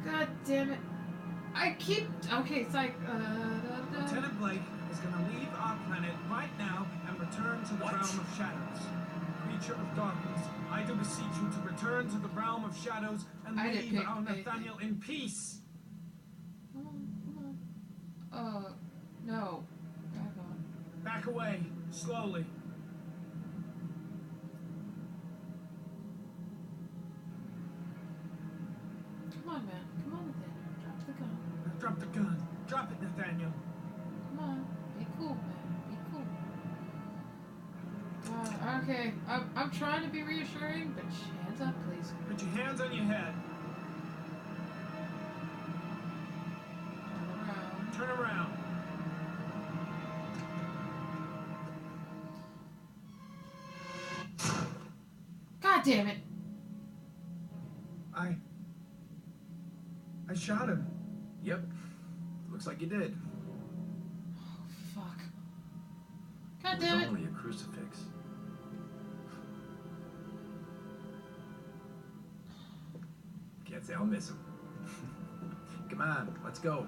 God damn it. I keep... Okay, it's like... Lieutenant Blake is going to leave our planet right now and return to the realm of shadows. Creature of darkness, I do beseech you to return to the realm of shadows and leave our Nathaniel in peace. Come on, come on. No. Back on. Back away, slowly. Come on, man. Come on, Nathaniel. Drop the gun. Drop the gun. Drop it, Nathaniel. Come on. Be cool, man. Be cool. Okay. I'm trying to be reassuring, but hands up, please. Put your hands on your head. Turn around. Turn around. God damn it. I shot him. Yep. Looks like you did. Oh, fuck. God damn it. It was only a crucifix. Can't say I'll miss him. Come on, let's go.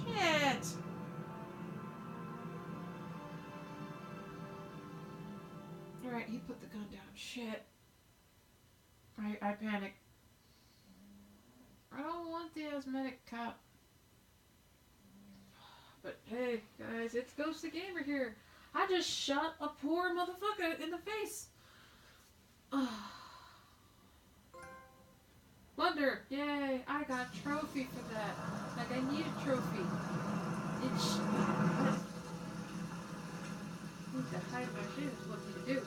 Shit. Alright, he put the gun down. Shit. I panicked. I don't want the asthmatic cop. But hey, guys, it's Ghost the Gamer here. I just shot a poor motherfucker in the face. Wonder, yay, I got a trophy for that. Like, I need a trophy. It's... I need to hide my shit is what you do.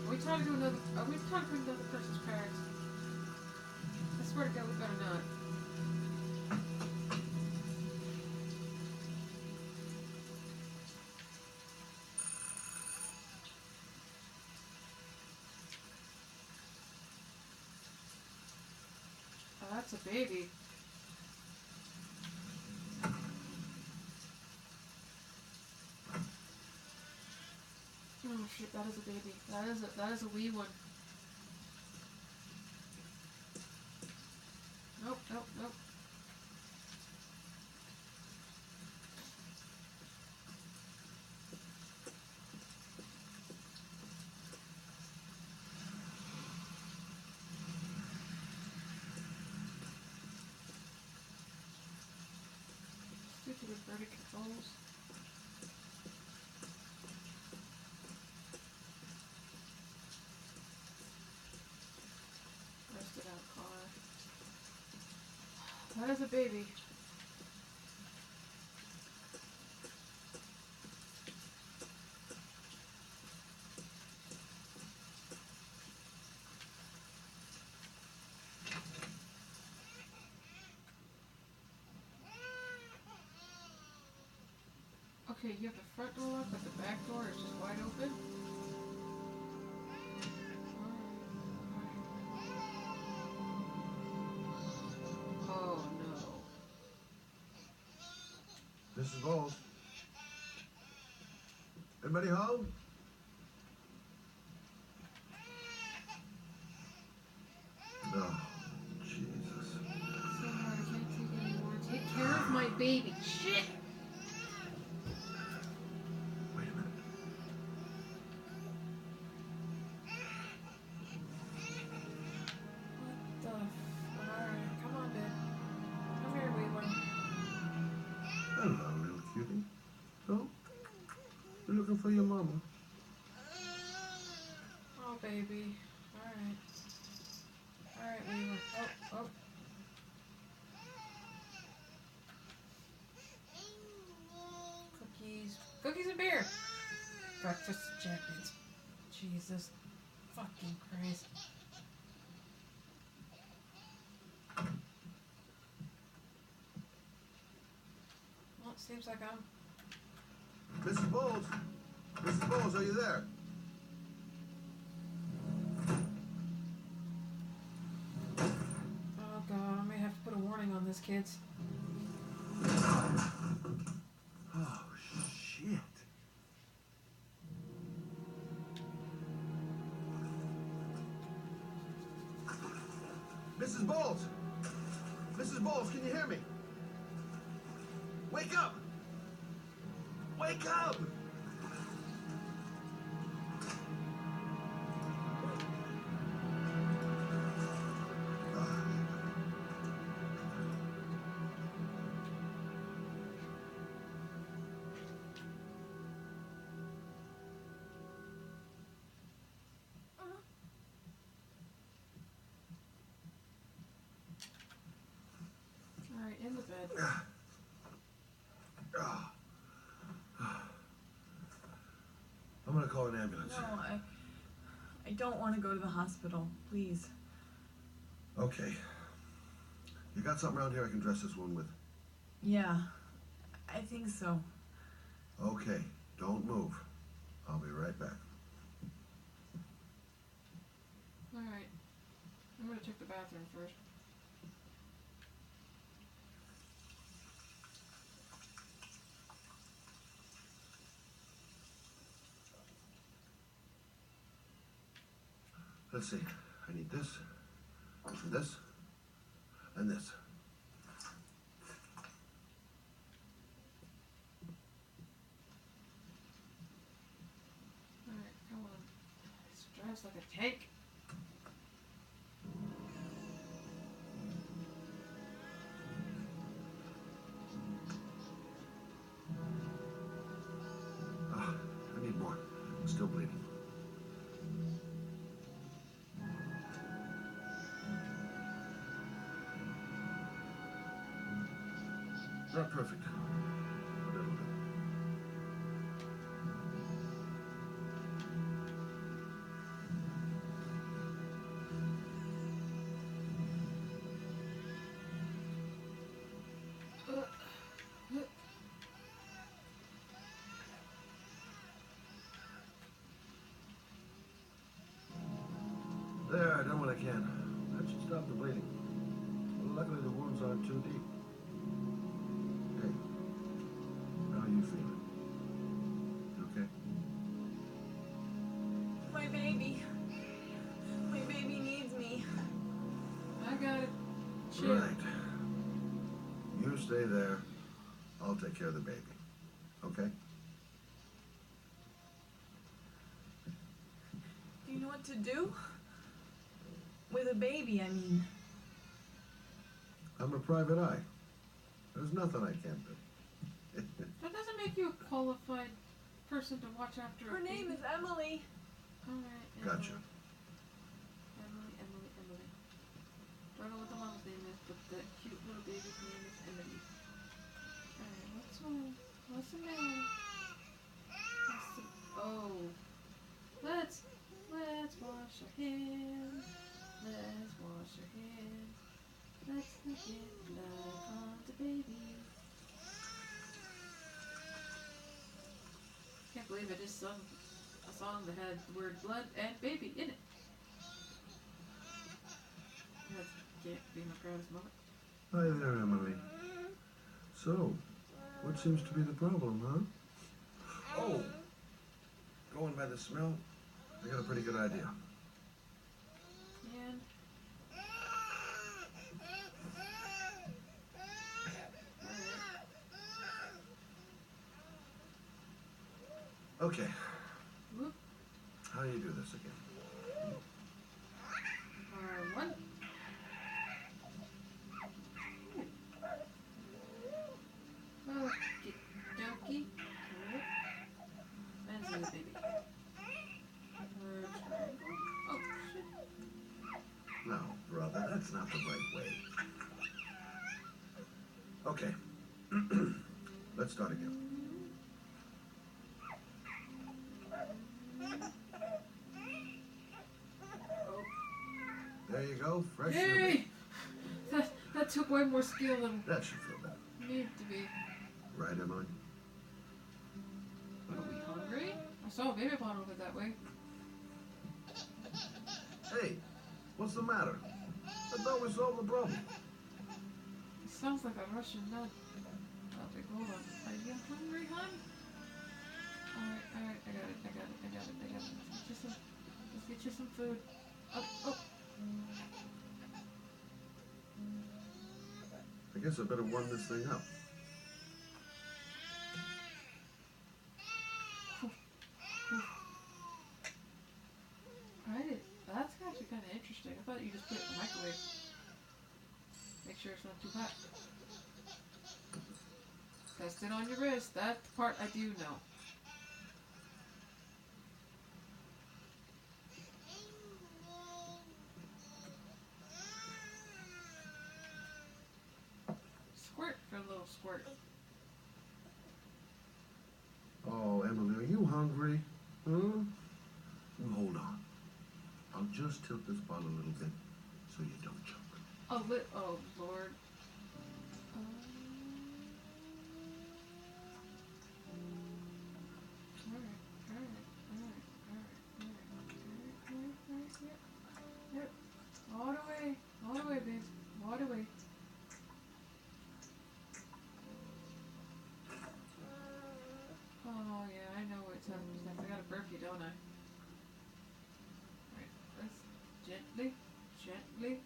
Are we talking to another person's parents? I swear to God, we better not. Oh, that's a baby. Oh shit, that is a baby. That is a wee one. Nope, nope, nope. Stupid inverted controls. Rusted out car. That is a baby. Okay, you have the front door locked, but the back door is just wide open. Oh no. Mrs. Bowles. Anybody home? No. Jesus. So hard, I can't take it anymore. Take care of my baby. Shit! Wait a minute. What the Alright, come on, babe. Come here, wee one. Hello, little cutie. No? You're looking for your mama. Oh, baby. Alright. Alright, wee one. Oh, oh. Cookies. Cookies and beer! Breakfast champions. Jesus fucking Christ. Well, it seems like I'm... Mrs. Bowles? Mrs. Bowles, are you there? this, kids. Oh, shit. Mrs. Bowles! Mrs. Bowles, can you hear me? Wake up! Wake up! Alright, in the bed. I'm gonna call an ambulance. No, I don't want to go to the hospital. Please. Okay. You got something around here I can dress this wound with? Yeah, I think so. Okay, don't move. I'll be right back. Alright. I'm gonna check the bathroom first. Let's see. I need this, and this, and this. Alright, come on. This drives like a tank. I need more. I'm still bleeding. Not perfect. But it'll do. There, I done what I can. That should stop the bleeding. Well, luckily the wounds aren't too deep. Hey, how are you feeling? You okay? My baby. My baby needs me. I got it. Shit. Right. You stay there. I'll take care of the baby. Okay? Do you know what to do? With a baby, I mean. I'm a private eye. There's nothing I can't do. That doesn't make you a qualified person to watch after Her a name is Emily. Alright, Gotcha. Emily. Don't know what the mom's name is, but the cute little baby's name is Emily. Alright, what's the matter? Let's wash our hands. Let's wash our hands. Let's not get blood on the baby. Can't believe I just sung a song that had the word blood and baby in it. That can't be my proudest moment. Hi there, Emily. So, what seems to be the problem, huh? Oh, going by the smell, I got a pretty good idea. And Okay, whoop, how do you do this again? R1. Okie dokie. And see the baby. Triangle. Oh, shit. No, brother, that's not the right way. Okay, let's start again. There you go, fresh Yay! That took way more skill than That should feel better. needed to be. Right, Emily? Are we hungry? I saw a baby bottle over that way. Hey, what's the matter? I thought we solved the problem. sounds like a Russian nut. Okay, hold on. Are you hungry, hon? Alright, I got it. Let's get you some food. Oh. I guess I better warm this thing up. Alright, that's actually kind of interesting. I thought you just put it in the microwave. Make sure it's not too hot. Test it on your wrist. That part I do know. Squirt for a little squirt. Oh, Emily, are you hungry? Huh? Well, hold on. I'll just tilt this bottle a little bit so you don't choke. Oh, oh, Lord. Yep. All the way, babe. All the way. Oh, yeah, I know what it's happening next. I gotta burp you, don't I? Alright, let's gently.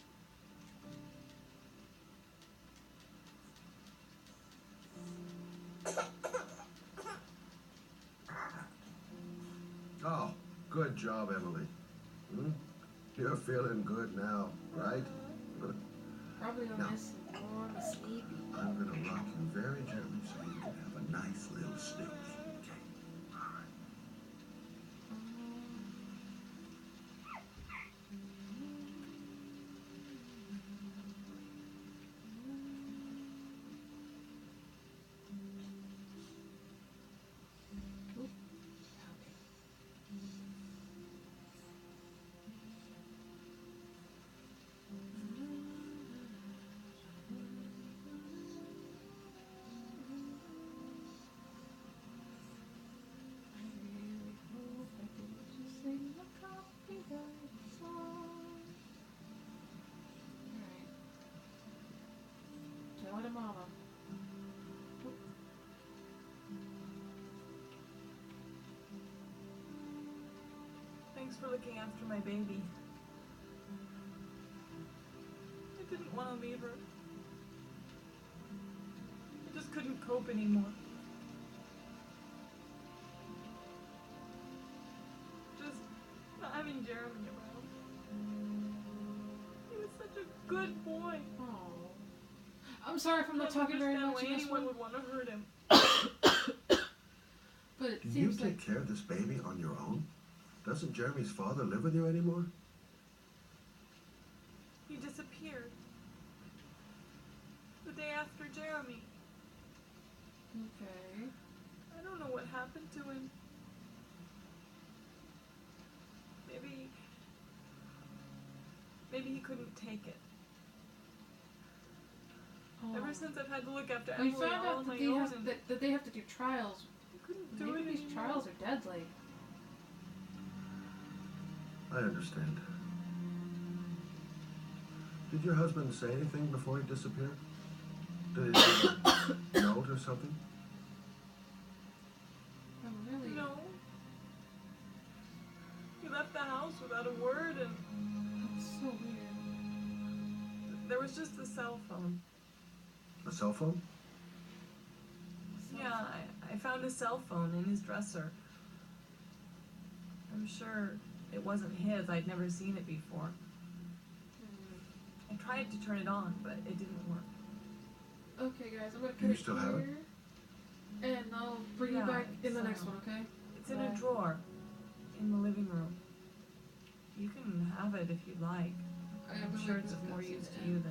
Oh, good job, Emily. You're feeling good now, right? Probably on Now, this warm, sleepy. I'm gonna rock you very gently so you can have a nice little sleep. Okay? All right. Tell the mama. Thanks for looking after my baby. I didn't want to leave her. I just couldn't cope anymore. Just not having Jeremy around. He was such a good boy. Oh. I'm sorry if I'm not talking very much in this anyone one, would want to hurt him. but it Can you seems like take care of this baby on your own? Doesn't Jeremy's father live with you anymore? He disappeared. The day after Jeremy. okay. I don't know what happened to him. Maybe he couldn't take it. Oh. Ever since I've had to look after We Emily found all out on that my they, own, have, and that they have to do trials. I couldn't do Maybe it these anymore. trials are deadly. I understand. Did your husband say anything before he disappeared? Did he leave a note or something? Oh, really? No. He left the house without a word, and That's so weird. there was just a cell phone. A cell phone? Yeah, I found a cell phone in his dresser. I'm sure it wasn't his. I'd never seen it before. I tried to turn it on, but it didn't work. Okay, guys, I'm gonna Do cut you it still have it? here, and I'll bring you Yeah, back in the it's, next one, okay? It's in a drawer in the living room. You can have it if you'd like. I'm really sure it's of just more gonna see use the to end. you than to